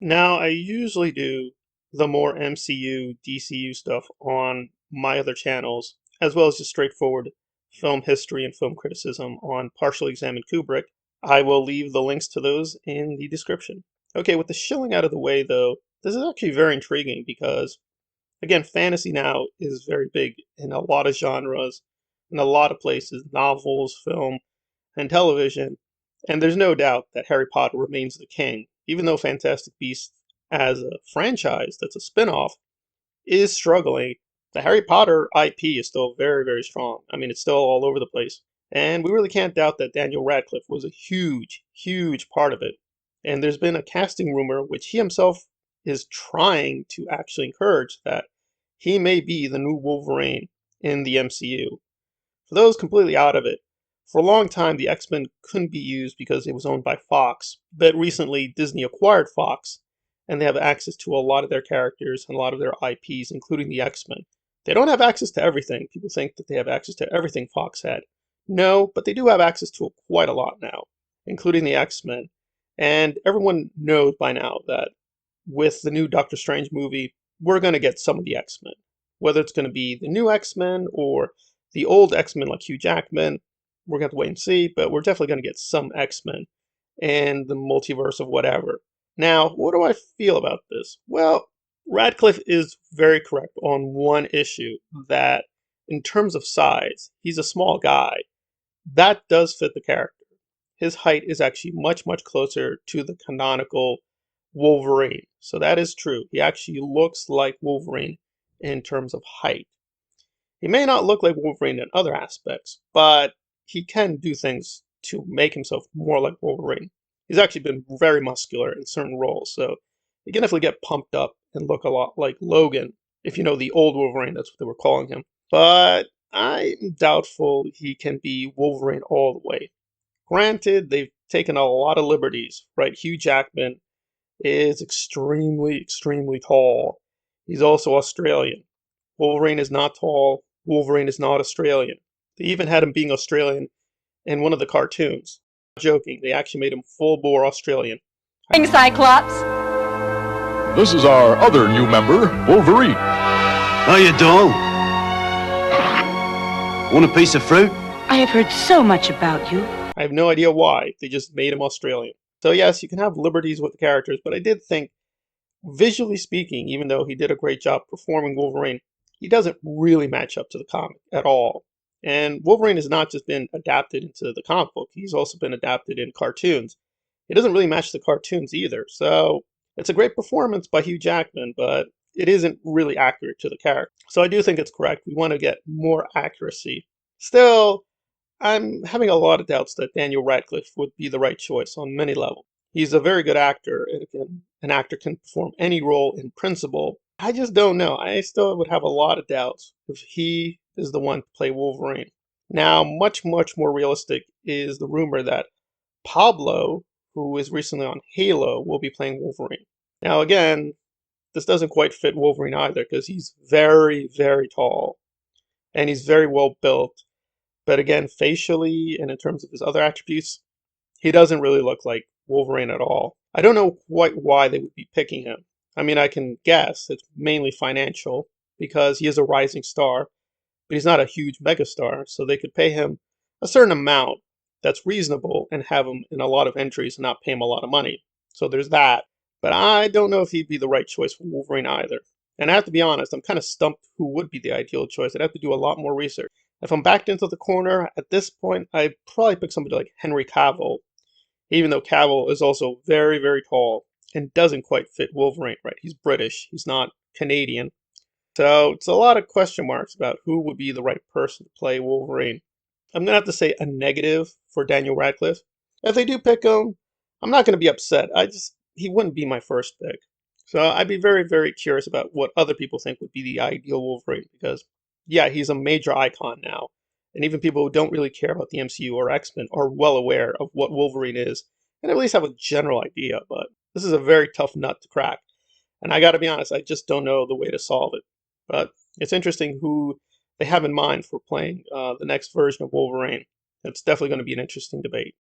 Now, I usually do the more MCU, DCU stuff on my other channels, as well as just straightforward film history and film criticism on Partially Examined Kubrick. I will leave the links to those in the description. Okay, with the shilling out of the way, though, this is actually very intriguing because, again, fantasy now is very big in a lot of genres, in a lot of places, novels, film, and television, and there's no doubt that Harry Potter remains the king, even though Fantastic Beasts as a franchise that's a spin-off is struggling. The Harry Potter IP is still very, very strong. I mean, it's still all over the place. And we really can't doubt that Daniel Radcliffe was a huge, huge part of it. And there's been a casting rumor, which he himself is trying to actually encourage, that he may be the new Wolverine in the MCU. For those completely out of it, for a long time the X-Men couldn't be used because it was owned by Fox, but recently Disney acquired Fox, and they have access to a lot of their characters and a lot of their IPs, including the X-Men. They don't have access to everything. People think that they have access to everything Fox had. No, but they do have access to quite a lot now, including the X-Men. And everyone knows by now that with the new Doctor Strange movie, we're going to get some of the X-Men. Whether it's going to be the new X-Men or the old X-Men like Hugh Jackman, we're going to have to wait and see, but we're definitely going to get some X-Men and the multiverse of whatever. Now, what do I feel about this? Well, Radcliffe is very correct on one issue, that in terms of size, he's a small guy. That does fit the character. His height is actually much, much closer to the canonical Wolverine. So that is true. He actually looks like Wolverine in terms of height. He may not look like Wolverine in other aspects, but he can do things to make himself more like Wolverine. He's actually been very muscular in certain roles, so he can definitely get pumped up and look a lot like Logan, if you know the old Wolverine, that's what they were calling him. But I'm doubtful he can be Wolverine all the way. Granted, they've taken a lot of liberties, right? Hugh Jackman is extremely, extremely tall. He's also Australian. Wolverine is not tall. Wolverine is not Australian. They even had him being Australian in one of the cartoons. Not joking, they actually made him full bore Australian. Cyclops. This is our other new member, Wolverine. How you doing? Want a piece of fruit? I have heard so much about you. I have no idea why. They just made him Australian. So yes, you can have liberties with the characters, but I did think, visually speaking, even though he did a great job performing Wolverine, he doesn't really match up to the comic at all. And Wolverine has not just been adapted into the comic book, he's also been adapted in cartoons. It doesn't really match the cartoons either, so it's a great performance by Hugh Jackman, but it isn't really accurate to the character. So I do think it's correct. We want to get more accuracy. Still, I'm having a lot of doubts that Daniel Radcliffe would be the right choice on many levels. He's a very good actor, and an actor can perform any role in principle. I just don't know. I still would have a lot of doubts if he is the one to play Wolverine. Now, much, much more realistic is the rumor that Pablo, who is recently on Halo, will be playing Wolverine. Now, again, this doesn't quite fit Wolverine either because he's very, very tall and he's very well built. But again, facially and in terms of his other attributes, he doesn't really look like Wolverine at all. I don't know quite why they would be picking him. I mean, I can guess it's mainly financial because he is a rising star, but he's not a huge megastar, so they could pay him a certain amount that's reasonable and have him in a lot of entries and not pay him a lot of money. So there's that. But I don't know if he'd be the right choice for Wolverine either. And I have to be honest, I'm kind of stumped who would be the ideal choice. I'd have to do a lot more research. If I'm backed into the corner at this point, I'd probably pick somebody like Henry Cavill, even though Cavill is also very, very tall and doesn't quite fit Wolverine, right? He's British, he's not Canadian. So it's a lot of question marks about who would be the right person to play Wolverine. I'm going to have to say a negative for Daniel Radcliffe. If they do pick him, I'm not going to be upset. He wouldn't be my first pick. So I'd be very, very curious about what other people think would be the ideal Wolverine because, yeah, he's a major icon now. And even people who don't really care about the MCU or X-Men are well aware of what Wolverine is and at least have a general idea. But this is a very tough nut to crack. And I got to be honest, I just don't know the way to solve it. But it's interesting who they have in mind for playing the next version of Wolverine. It's definitely going to be an interesting debate.